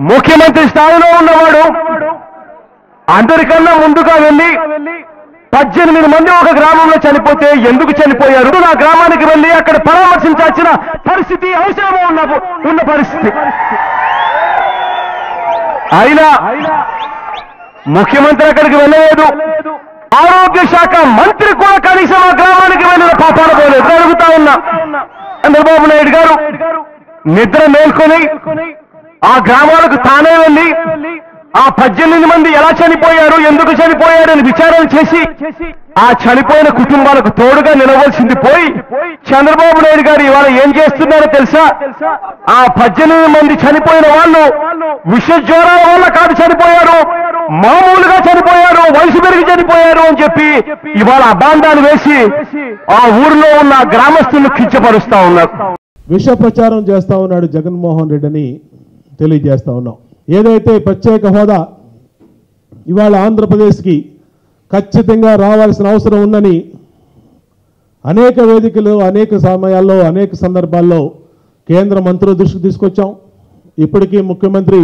ముఖ్యమంత్రి స్థాయిలో ఉన్నవాడు అందరికన్నా ముందుగా వెళ్ళి 18 మంది ఒక గ్రామంలో చనిపోతే ఎందుకు చనిపోయారు, నా గ్రామానికి వెళ్ళి అక్కడ పరామర్శించాల్సిన పరిస్థితి అవసరమో ఉన్న పరిస్థితి. అయినా ముఖ్యమంత్రి అక్కడికి వెళ్ళలేదు. ఆరోగ్య శాఖ మంత్రి కూడా కనీసం ఆ గ్రామానికి వెళ్ళిన పాపాన పోలేదు. అడుగుతా ఉన్నా, చంద్రబాబు నాయుడు గారు నిద్ర మేల్కొని ఆ గ్రామాలకు తానే వెళ్ళి ఆ 18 మంది ఎలా చనిపోయారు, ఎందుకు చనిపోయారు అని విచారణ చేసి ఆ చనిపోయిన కుటుంబాలకు తోడుగా నిలవలసింది పోయి చంద్రబాబు నాయుడు గారు ఇవాళ ఏం చేస్తున్నారో తెలుసా? ఆ 18 మంది చనిపోయిన వాళ్ళు విష జ్వరాల వల్ల కాదు చనిపోయారు, మామూలుగా చనిపోయారు, వయసు పెరిగి చనిపోయారు అని చెప్పి ఇవాళ అబాండాలు వేసి ఆ ఊరిలో ఉన్న గ్రామస్తులను కించపరుస్తా ఉన్నారు. విష ప్రచారం చేస్తా ఉన్నాడు జగన్మోహన్ రెడ్డి అని తెలియజేస్తా ఉన్నాం. ఏదైతే ప్రత్యేక హోదా ఇవాళ ఆంధ్రప్రదేశ్కి ఖచ్చితంగా రావాల్సిన అవసరం ఉందని అనేక వేదికలు, అనేక సమయాల్లో, అనేక సందర్భాల్లో కేంద్ర మంత్రుల దృష్టికి తీసుకొచ్చాం. ఇప్పటికీ ముఖ్యమంత్రి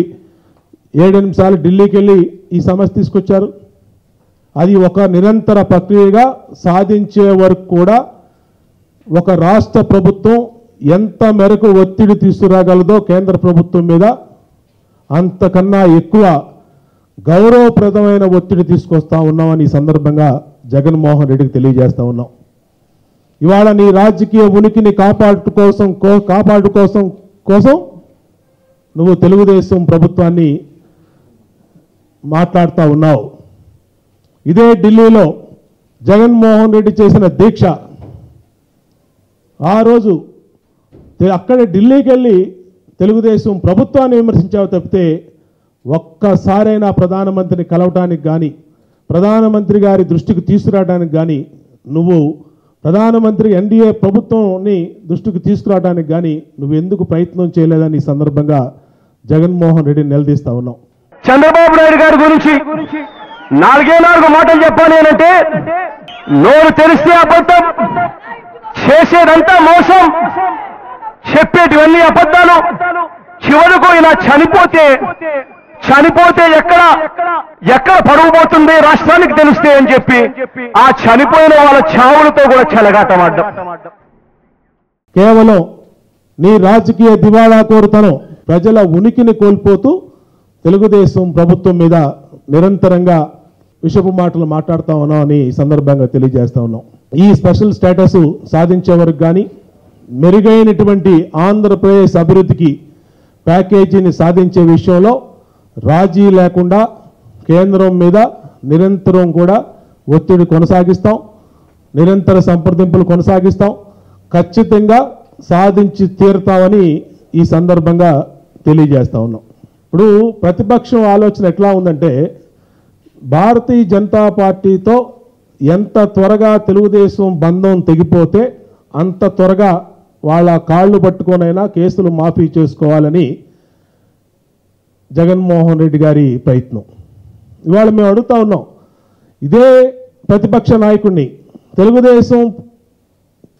7-8 సార్లు ఢిల్లీకి వెళ్ళి ఈ సమస్య తీసుకొచ్చారు. అది ఒక నిరంతర ప్రక్రియగా సాధించే వరకు కూడా ఒక రాష్ట్ర ప్రభుత్వం ఎంత మేరకు ఒత్తిడి తీసుకురాగలదో కేంద్ర ప్రభుత్వం మీద అంతకన్నా ఎక్కువ గౌరవప్రదమైన ఒత్తిడి తీసుకొస్తా ఉన్నామని ఈ సందర్భంగా జగన్మోహన్ రెడ్డికి తెలియజేస్తా ఉన్నాం. ఇవాళ నీ రాజకీయ ఉనికిని కాపాడు కోసం నువ్వు తెలుగుదేశం ప్రభుత్వాన్ని మాట్లాడుతూ ఉన్నావు. ఇదే ఢిల్లీలో జగన్మోహన్ రెడ్డి చేసిన దీక్ష, ఆ రోజు అక్కడే ఢిల్లీకి వెళ్ళి తెలుగుదేశం ప్రభుత్వాన్ని విమర్శించావు తప్పితే ఒక్కసారైనా ప్రధానమంత్రిని కలవటానికి కానీ, ప్రధానమంత్రి గారి దృష్టికి తీసుకురావడానికి కానీ, నువ్వు ప్రధానమంత్రి ఎన్డీఏ ప్రభుత్వాన్ని దృష్టికి తీసుకురావడానికి కానీ నువ్వు ఎందుకు ప్రయత్నం చేయలేదని ఈ సందర్భంగా జగన్మోహన్ రెడ్డిని నిలదీస్తా ఉన్నాం. చంద్రబాబు నాయుడు గారి గురించి 4 మాటలు చెప్పాలి అంటే, నోరు తెరిస్తే అబద్ధం, చేసేదంతా మోసం, చెప్పేటివన్నీ అబద్ధాలు, చివరకు ఇలా చనిపోతే ఎక్కడ పరువు పోతుంది రాష్ట్రానికి తెలిస్తే అని చెప్పి ఆ చనిపోయిన వాళ్ళ చావులతో కూడా చెలగాటమాడ్డం. కేవలం నీ రాజకీయ దివాళా కోరుతనం ప్రజల ఉనికిని కోల్పోతూ తెలుగుదేశం ప్రభుత్వం మీద నిరంతరంగా విషపు మాటలు మాట్లాడుతూ ఉన్నాం అని ఈ సందర్భంగా తెలియజేస్తా ఉన్నాం. ఈ స్పెషల్ స్టేటస్ సాధించే వరకు కానీ, మెరుగైనటువంటి ఆంధ్రప్రదేశ్ అభివృద్ధికి ప్యాకేజీని సాధించే విషయంలో రాజీ లేకుండా కేంద్రం మీద నిరంతరం కూడా ఒత్తిడి కొనసాగిస్తాం, నిరంతర సంప్రదింపులు కొనసాగిస్తాం, ఖచ్చితంగా సాధించి తీరుతామని ఈ సందర్భంగా తెలియజేస్తా ఉన్నాం. ఇప్పుడు ప్రతిపక్షం ఆలోచన ఎట్లా ఉందంటే, భారతీయ జనతా పార్టీతో ఎంత త్వరగా తెలుగుదేశం బంధం తెగిపోతే అంత త్వరగా వాళ్ళ కాళ్ళు పట్టుకొనైనా కేసులు మాఫీ చేసుకోవాలని జగన్మోహన్ రెడ్డి గారి ప్రయత్నం. ఇవాళ మేము అడుగుతా ఉన్నాం, ఇదే ప్రతిపక్ష నాయకుడిని తెలుగుదేశం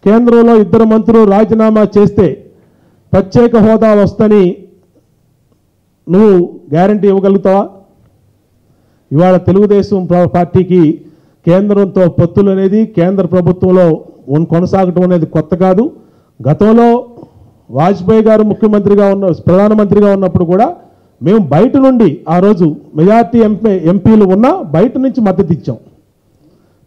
కేంద్రంలో 2 మంత్రులు రాజీనామా చేస్తే ప్రత్యేక హోదా వస్తని నువ్వు గ్యారంటీ ఇవ్వగలుగుతావా? ఇవాళ తెలుగుదేశం పార్టీకి కేంద్రంతో పొత్తులు అనేది, కేంద్ర ప్రభుత్వంలో కొనసాగటం అనేది కొత్త కాదు. గతంలో వాజ్పేయి గారు ప్రధానమంత్రిగా ఉన్నప్పుడు కూడా మేము బయట నుండి ఆ రోజు మెజార్టీ ఎంపీలు ఉన్నా బయట నుంచి మద్దతు ఇచ్చాం.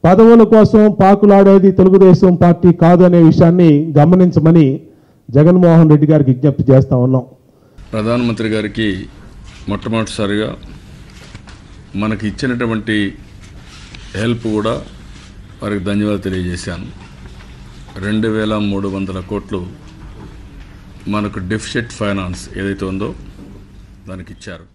పదవుల కోసం పాకులాడేది తెలుగుదేశం పార్టీ కాదు అనే విషయాన్ని గమనించమని జగన్మోహన్ రెడ్డి గారికి విజ్ఞప్తి చేస్తా ఉన్నాం. ప్రధానమంత్రి గారికి మొట్టమొదటిసారిగా మనకి ఇచ్చినటువంటి హెల్ప్ కూడా వారికి ధన్యవాదాలు తెలియజేశాను. 2300 కోట్లు మనకు డెఫిసిట్ ఫైనాన్స్ ఏదైతే ఉందో దానికి ఇచ్చారు.